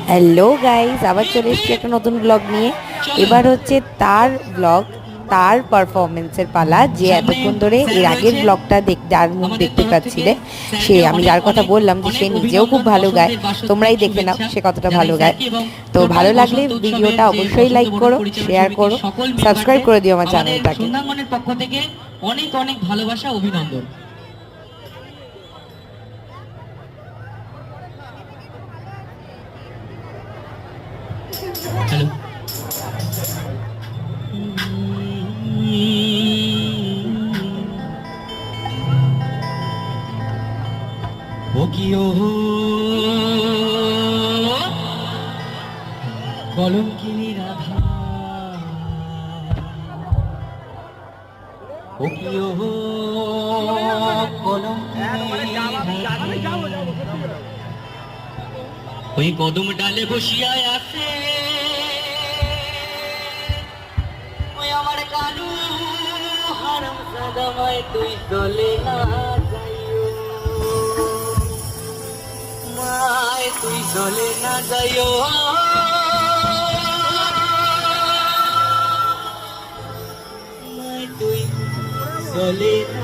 Hello guys, আবার চলে এসেছি একটা নতুন ব্লগ নিয়ে। এবার হচ্ছে তার ব্লগ, তার পারফরমেন্সের পালা। যে এতক্ষণ ধরে এর আগের ব্লগটা যার মুখ দেখতে পাচ্ছিলে, সে আমি যার কথা বললাম যে সে নিজেও খুব ভালো গায়, তোমরাই দেখে নাও সে কতটা ভালো গায়। তো ভালো লাগলে ভিডিওটা অবশ্যই লাইক করো, শেয়ার করো, সাবস্ক্রাইব করে দিও আমার চ্যানেলটাকে। সন্ধ্যাঙ্গনের পক্ষ থেকে অনেক অনেক ভালোবাসা, অভিনন্দন। হ্যালো। ও কি ও কলঙ্কিনী রাধা, ও কি ও কলঙ্কিনী রাধা, ওই কদম ডালে বসিয়া আছে ওই আমার কালু হারাম সাদামায়, তুই চলে না যাইও মায়, তুই চলে না যাইও মায়, তুই চলে না